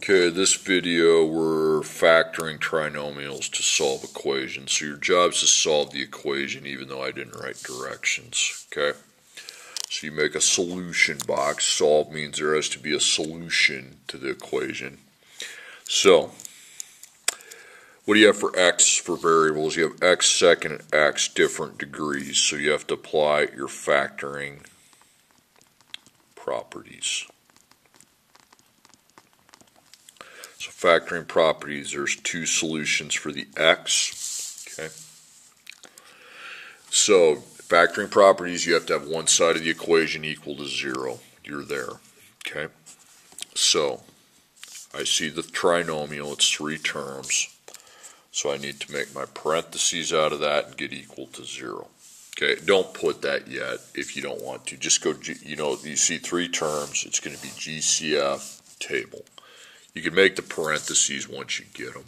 Okay, this video we're factoring trinomials to solve equations. So your job is to solve the equation even though I didn't write directions. Okay, so you make a solution box. Solve means there has to be a solution to the equation. So what do you have for x for variables? You have x second and x different degrees. So you have to apply your factoring properties. So factoring properties, there's two solutions for the x. Okay. So factoring properties, you have to have one side of the equation equal to 0. You're there. Okay. So I see the trinomial, it's 3 terms. So I need to make my parentheses out of that and get equal to 0. Okay, don't put that yet if you don't want to. Just go, you see 3 terms, it's going to be GCF table. You can make the parentheses once you get them.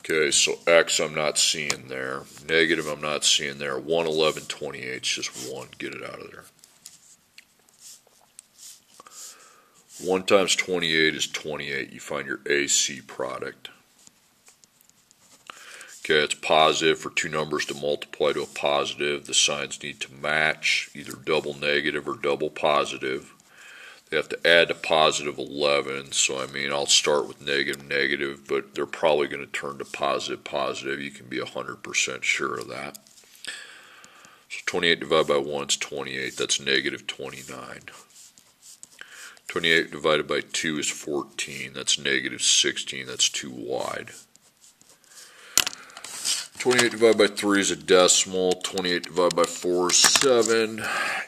Okay, so x I'm not seeing there. Negative I'm not seeing there. 1, 11, 28 is just 1. Get it out of there. 1 times 28 is 28. You find your AC product. Okay, it's positive. For two numbers to multiply to a positive, the signs need to match, either double negative or double positive. They have to add to positive 11, so I mean I'll start with negative negative, but they're probably going to turn to positive positive. You can be 100% sure of that. So 28 divided by 1 is 28. That's negative 29. 28 divided by 2 is 14. That's negative 16. That's too wide. 28 divided by 3 is a decimal. 28 divided by 4 is 7.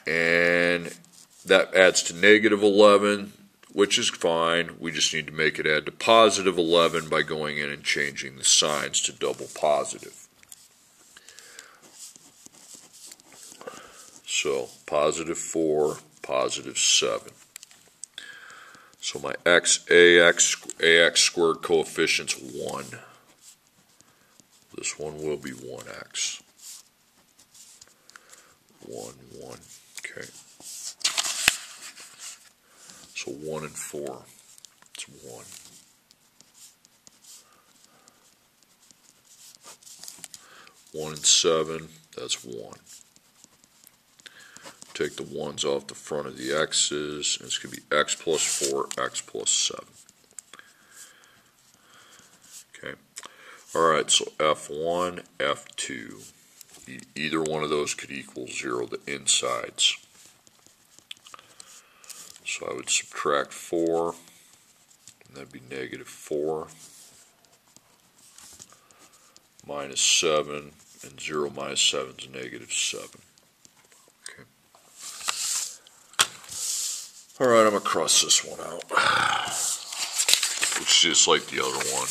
And that adds to negative 11, which is fine. We just need to make it add to positive 11 by going in and changing the signs to double positive. So positive 4, positive 7. So my ax squared coefficient's 1. This one will be 1x. 1, 1. Okay. So 1 and 4, it's 1. 1 and 7, that's 1. Take the 1's off the front of the x's, and it's going to be x plus 4, x plus 7. Okay. Alright, so F1, F2. Either one of those could equal 0, the insides. So I would subtract 4, and that'd be negative 4, minus 7, and 0 minus 7 is negative 7. Okay. Alright, I'm going to cross this one out. It's just like the other one.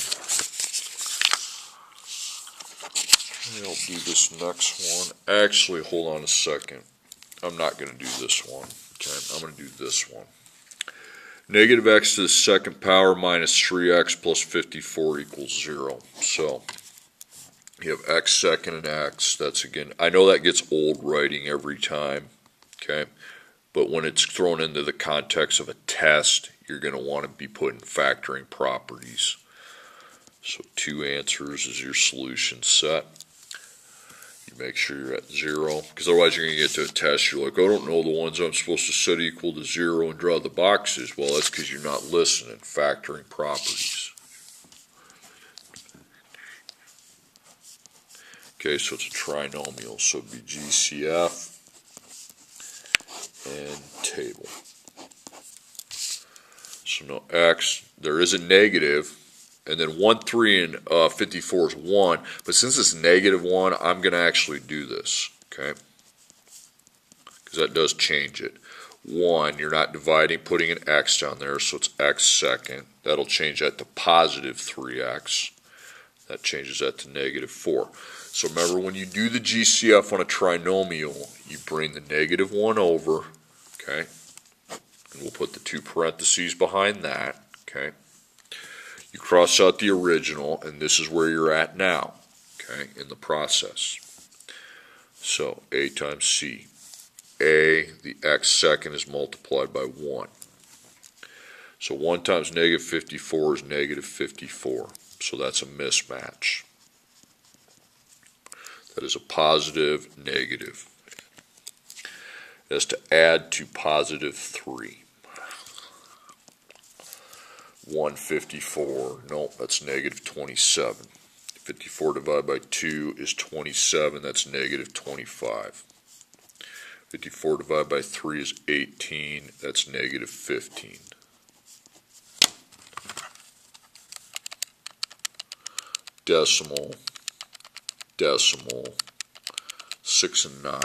I'll do this next one. Actually, hold on a second. I'm not going to do this one. Okay, I'm going to do this one. Negative x to the second power minus 3x plus 54 equals 0. So you have x second and x. That's again, I know that gets old writing every time. Okay, but when it's thrown into the context of a test, you're going to want to be putting factoring properties. So 2 answers is your solution set. You make sure you're at 0, because otherwise you're going to get to a test, you're like, I don't know the ones I'm supposed to set equal to 0 and draw the boxes. Well, that's because you're not listening. Factoring properties. Okay, so it's a trinomial, so it'd be GCF and table. So no x, there is a negative. And then 1, 3, and 54 is 1. But since it's negative 1, I'm going to actually do this. Okay? Because that does change it. 1, you're not dividing, putting an x down there, so it's x second. That'll change that to positive 3x. That changes that to negative 4. So remember, when you do the GCF on a trinomial, you bring the negative 1 over. Okay? And we'll put the 2 parentheses behind that. Okay? You cross out the original, and this is where you're at now, okay, in the process. So A times C a, the x second is multiplied by 1. So 1 times negative 54 is negative 54. So that's a mismatch. That is a positive negative. It has to add to positive 3. 154, nope, that's negative 27. 54 divided by 2 is 27, that's negative 25. 54 divided by 3 is 18, that's negative 15. Decimal, decimal, 6 and 9.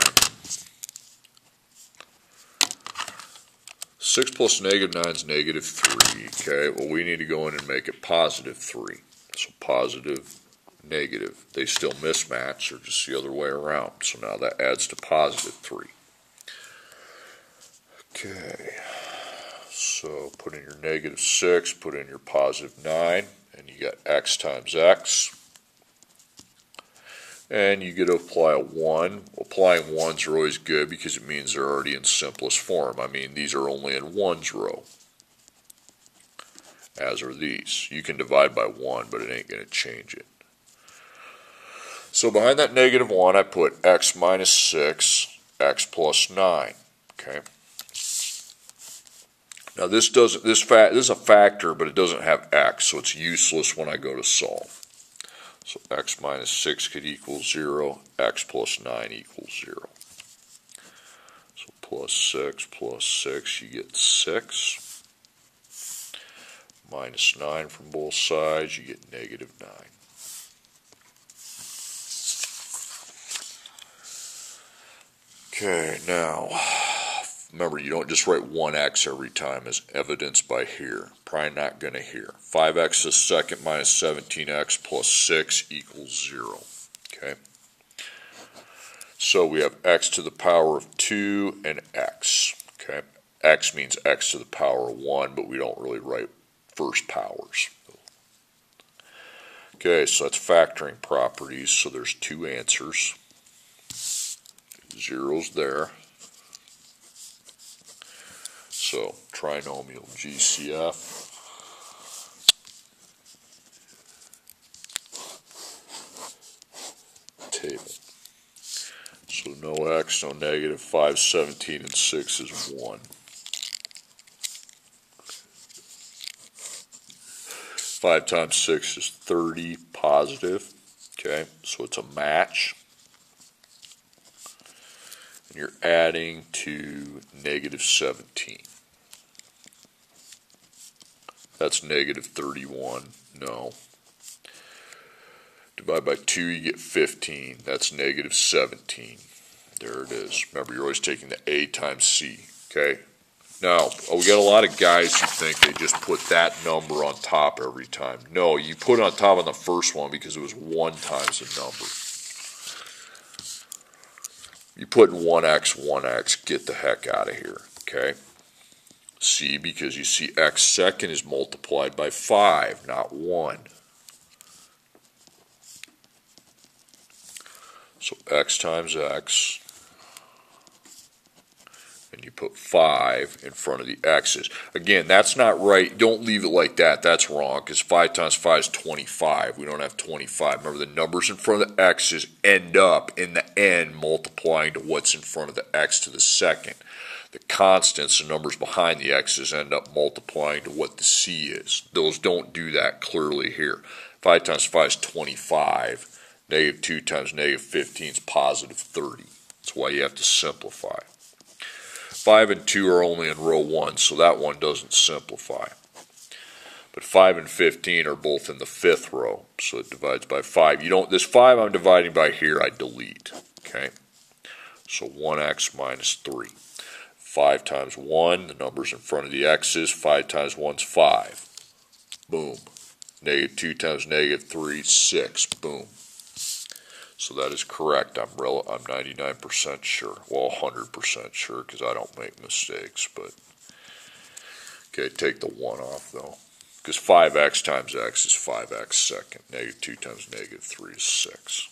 6 plus negative 9 is negative 3. Okay, well, we need to go in and make it positive 3. So positive, negative. They still mismatch, or just the other way around. So now that adds to positive 3. Okay, so put in your negative 6, put in your positive 9, and you got x times x. And you get to apply a 1. Applying 1s are always good because it means they're already in simplest form. I mean, these are only in 1's row, as are these. You can divide by 1, but it ain't going to change it. So behind that negative 1, I put x minus 6, x plus 9. Okay. Now this is a factor, but it doesn't have x, so it's useless when I go to solve. So x minus 6 could equal 0, x plus 9 equals 0. So plus 6, you get 6. Minus 9 from both sides, you get negative 9. Okay, now, remember, you don't just write 1x every time as evidenced by here. Probably not going to here. 5x to the second minus 17x plus 6 equals 0. Okay? So we have x to the power of 2 and x. Okay? X means x to the power of 1, but we don't really write first powers. Okay, so that's factoring properties. So there's 2 answers. Zeros there. So, Trinomial Gcf. Table. So, no x, no negative. 5, 17, and 6 is 1. 5 times 6 is 30, positive. Okay, so it's a match. And you're adding to negative 17. That's negative 31. No. Divide by 2, you get 15. That's negative 17. There it is. Remember, you're always taking the A times C. Okay? Now, we got a lot of guys who think they just put that number on top every time. No, you put it on top on the first one because it was 1 times the number. You put in 1x, get the heck out of here. Okay? C, because you see x second is multiplied by 5, not 1. So x times x, and you put 5 in front of the x's. Again, that's not right. Don't leave it like that. That's wrong, because 5 times 5 is 25. We don't have 25. Remember, the numbers in front of the x's end up, in the end, multiplying to what's in front of the x to the second. The constants, the numbers behind the x's, end up multiplying to what the c is. Those don't do that clearly here. 5 times 5 is 25. Negative 2 times negative 15 is positive 30. That's why you have to simplify. 5 and 2 are only in row 1, so that one doesn't simplify. But 5 and 15 are both in the 5th row, so it divides by 5. This 5 I'm dividing by here, I delete. Okay? So 1x minus 3. 5 times 1, the numbers in front of the x's, 5 times 1 is 5. Boom. Negative 2 times negative 3 is 6. Boom. So that is correct. I'm 99% sure. Well, 100% sure, because I don't make mistakes. But okay, take the 1 off, though. Because 5x times x is 5x second. Negative 2 times negative 3 is 6.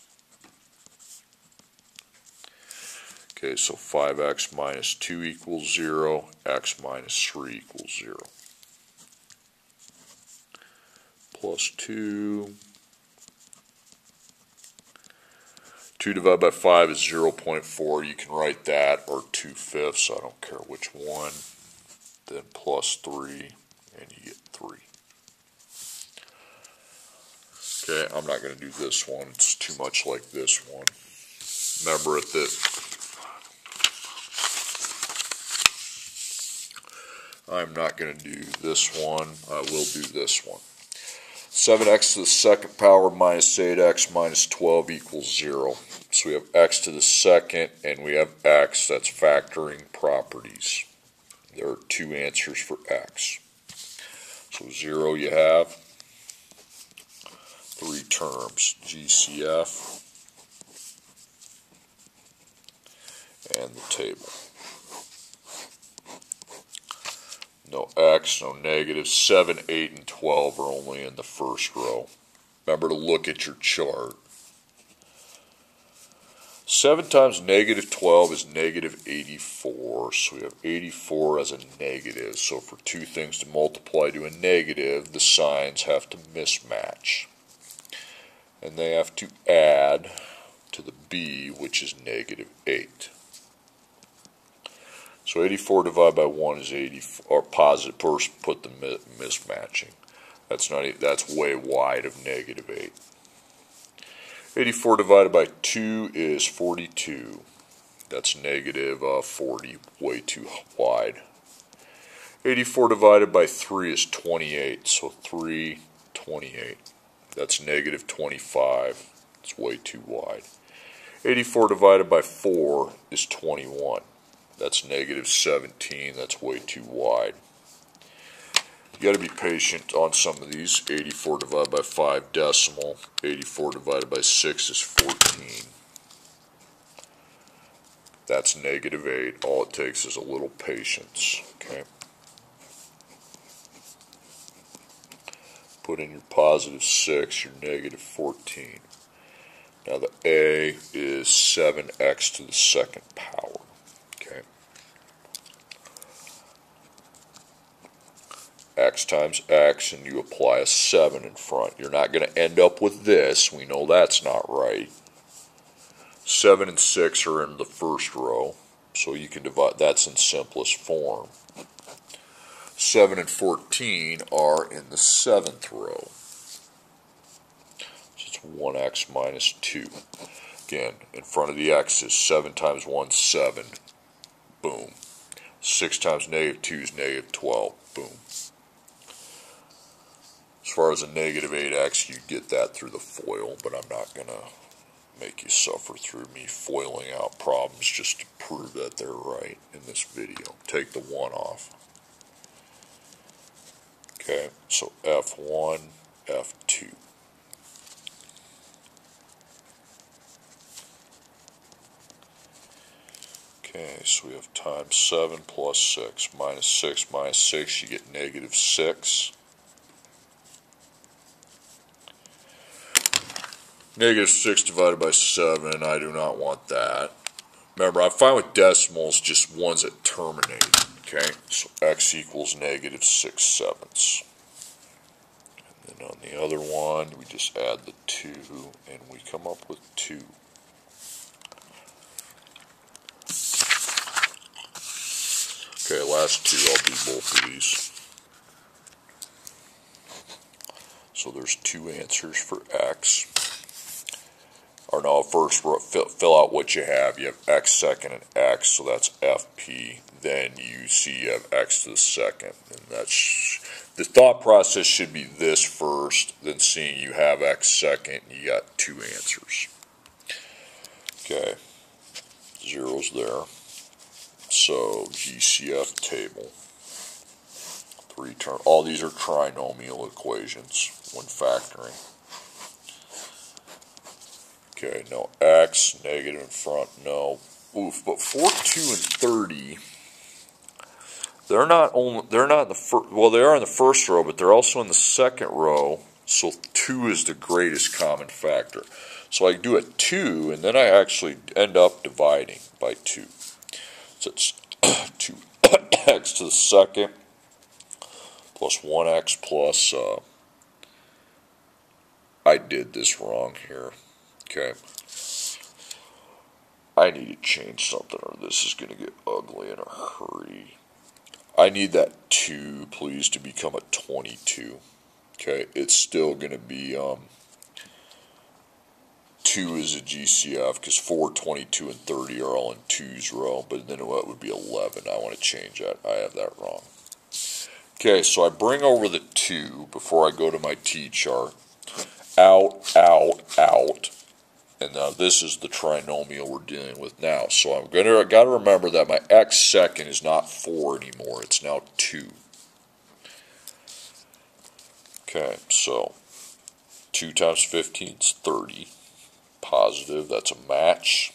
Okay, so 5x minus 2 equals 0, x minus 3 equals 0. Plus 2. 2 divided by 5 is 0.4. You can write that, or 2/5. I don't care which one. Then plus 3, and you get 3. Okay, I'm not going to do this one. It's too much like this one. Remember that I'm not going to do this one. I will do this one. 7x to the second power minus 8x minus 12 equals 0. So we have x to the second and we have x. That's factoring properties. There are two answers for x. So 0 you have. 3 terms. GCF and the table. No x, no negative. 7, 8, and 12 are only in the first row. Remember to look at your chart. 7 times negative 12 is negative 84. So we have 84 as a negative. So for two things to multiply to a negative, the signs have to mismatch. And they have to add to the b, which is negative 8. So 84 divided by 1 is 84, or positive. First, put the mismatching. That's way wide of negative 8. 84 divided by 2 is 42. That's negative 40, way too wide. 84 divided by 3 is 28, so 3, 28. That's negative 25. It's way too wide. 84 divided by 4 is 21. That's negative 17. That's way too wide. You got to be patient on some of these. 84 divided by 5 decimal. 84 divided by 6 is 14. That's negative 8. All it takes is a little patience. Okay. Put in your positive 6, your negative 14. Now the a is 7x to the second power. Okay. X times x, and you apply a 7 in front. You're not going to end up with this. We know that's not right. 7 and 6 are in the first row, so you can divide. That's in simplest form. 7 and 14 are in the 7th row. So it's 1x minus 2. Again, in front of the x's, 7 times 1 is 7. Boom. 6 times negative 2 is negative 12. Boom. As far as a negative 8x, you get that through the FOIL, but I'm not going to make you suffer through me foiling out problems just to prove that they're right in this video. Take the 1 off. Okay, so F1, F2. Okay, so we have times 7 plus 6. Minus 6 minus 6, you get negative 6. Negative 6 divided by 7, I do not want that. Remember, I'm fine with decimals, just ones that terminate. Okay, so x equals negative 6/7. And then on the other one, we just add the 2, and we come up with 2. Okay, last two, I'll do both of these. So there's 2 answers for x. Or no, first fill out what you have. You have x second and x, so that's FP. Then you see you have x to the second. And that's, the thought process should be this first, then seeing you have x second, and you got 2 answers. Okay, zeros there. So GCF table. 3 term. All these are trinomial equations when factoring. Okay, no x, negative in front, no. Oof, but 4, 2, and 30, they're not in the first, well, they are in the first row, but they're also in the second row. So 2 is the greatest common factor. So I do a 2, and then I actually end up dividing by 2. So it's 2x to the second plus 1x plus, I did this wrong here. Okay. I need to change something or this is going to get ugly in a hurry. I need that 2, please, to become a 22. Okay, it's still going to be 2 is a GCF because 4, 22, and 30 are all in 2's row, but then what would be 11? I want to change that. I have that wrong. Okay, so I bring over the 2 before I go to my T-chart. Out, out, out. And now this is the trinomial we're dealing with now. So I'm got to remember that my x second is not 4 anymore. It's now 2. Okay, so 2 times 15 is 30. Positive, that's a match.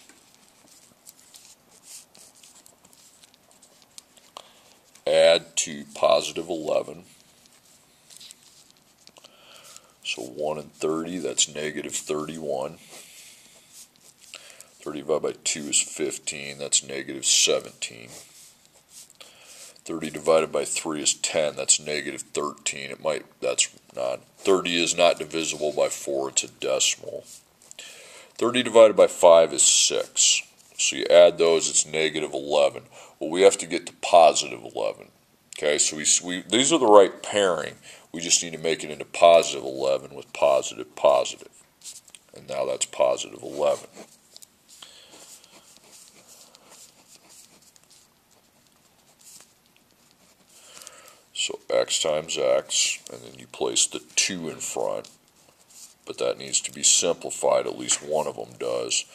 Add to positive 11. So 1 and 30, that's negative 31. 30 divided by 2 is 15, that's negative 17. 30 divided by 3 is 10, that's negative 13. That's not, 30 is not divisible by 4, it's a decimal. 30 divided by 5 is 6. So you add those, it's negative 11. Well, we have to get to positive 11. Okay, so these are the right pairing. We just need to make it into positive 11 with positive, positive. And now that's positive 11. So x times x, and then you place the 2 in front, but that needs to be simplified, at least one of them does.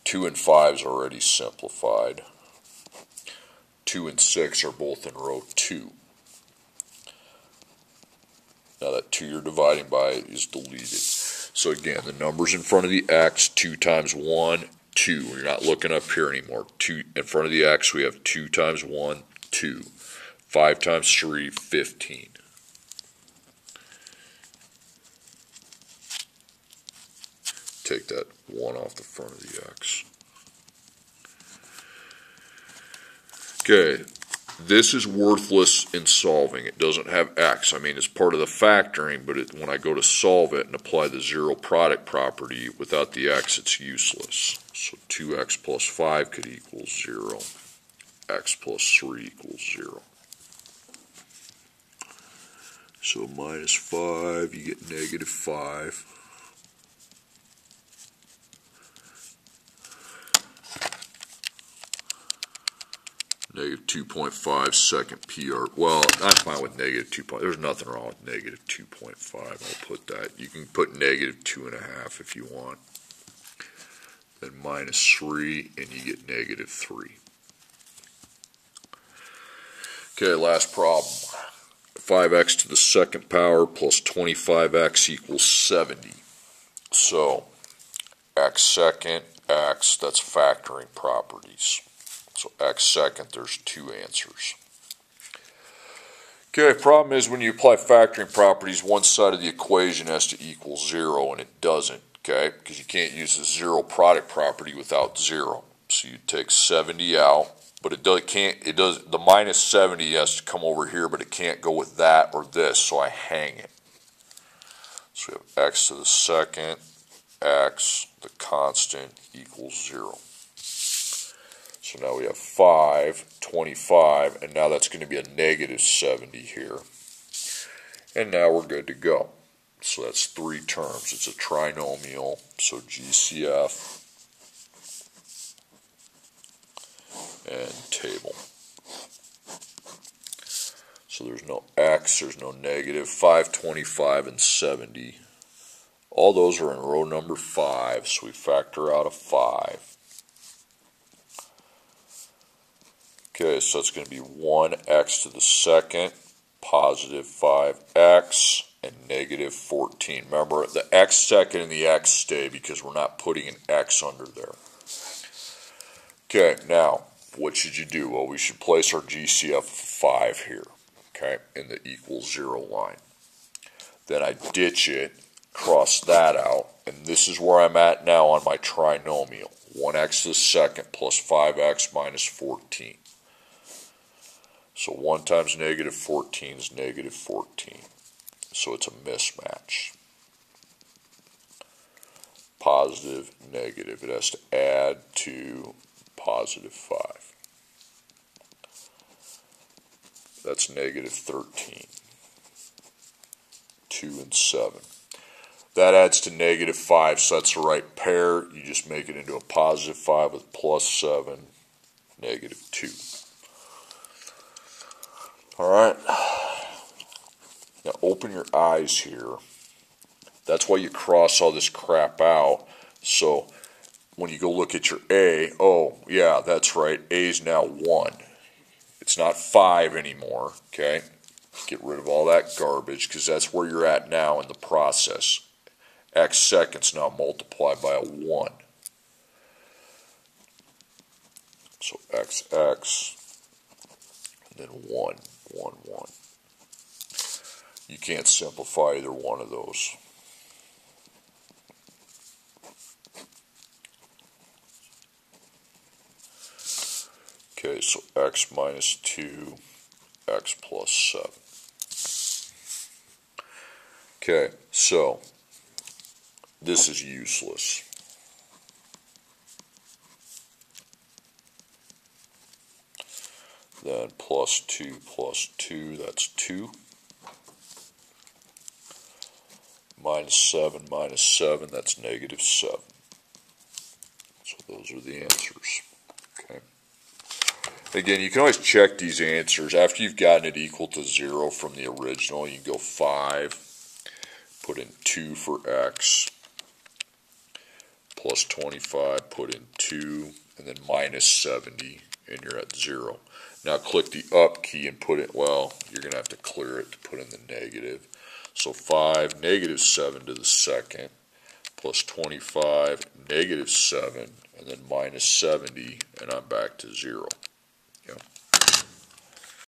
2 and 5 is already simplified. 2 and 6 are both in row 2. Now that 2 you're dividing by is deleted. So again, the numbers in front of the x, 2 times 1, 2. You're not looking up here anymore. 2 in front of the x, we have 2 times 1, 2. 5 times 3, 15. Take that 1 off the front of the x. Okay, this is worthless in solving. It doesn't have x. I mean, it's part of the factoring, but when I go to solve it and apply the zero product property, without the x, it's useless. So 2x plus 5 could equal 0. X plus 3 equals 0. So minus 5, you get negative 5. Negative 2.5 second PR. Well, I'm fine with negative 2. There's nothing wrong with negative 2.5. I'll put that. You can put negative 2.5 if you want. Then minus 3, and you get negative 3. Okay, last problem. 5x to the second power plus 25x equals 70. So, x second, x, that's factoring properties. So x second, there's 2 answers. Okay, problem is when you apply factoring properties, one side of the equation has to equal 0, and it doesn't, okay? Because you can't use the zero product property without 0. So you take 70 out, but the minus 70 has to come over here, but it can't go with that or this, so I hang it. So we have x to the second, x, the constant, equals 0. So now we have 5, 25, and now that's going to be a negative 70 here. And now we're good to go. So that's 3 terms. It's a trinomial, so GCF and table. So there's no x, there's no negative. 5, 25, and 70. All those are in row number 5, so we factor out a 5. Okay, so it's going to be 1x to the second, positive 5x, and negative 14. Remember, the x second and the x stay because we're not putting an x under there. Okay, now, what should you do? Well, we should place our GCF 5 here, okay, in the equals 0 line. Then I ditch it, cross that out, and this is where I'm at now on my trinomial. 1x to the second plus 5x minus 14. So 1 times negative 14 is negative 14. So it's a mismatch. Positive, negative. It has to add to positive 5. That's negative 13. 2 and 7. That adds to negative 5, so that's the right pair. You just make it into a positive 5 with plus 7, negative 2. Alright. Now open your eyes here. That's why you cross all this crap out. So when you go look at your A, oh yeah, that's right, A is now 1. It's not 5 anymore, okay? Get rid of all that garbage because that's where you're at now in the process. X seconds now multiplied by a 1. So XX, and then 1, 1, 1. You can't simplify either one of those. Okay, so x minus 2, x plus 7. Okay, so this is useless. Then plus 2, that's 2. Minus 7, that's negative 7. So those are the answers. Okay. Again, you can always check these answers. After you've gotten it equal to 0 from the original, you can go 5, put in 2 for x, plus 25, put in 2, and then minus 70, and you're at 0. Now click the up key and put it, well, you're going to have to clear it to put in the negative. So 5, negative 7 to the second, plus 25, negative 7, and then minus 70, and I'm back to 0. Yeah.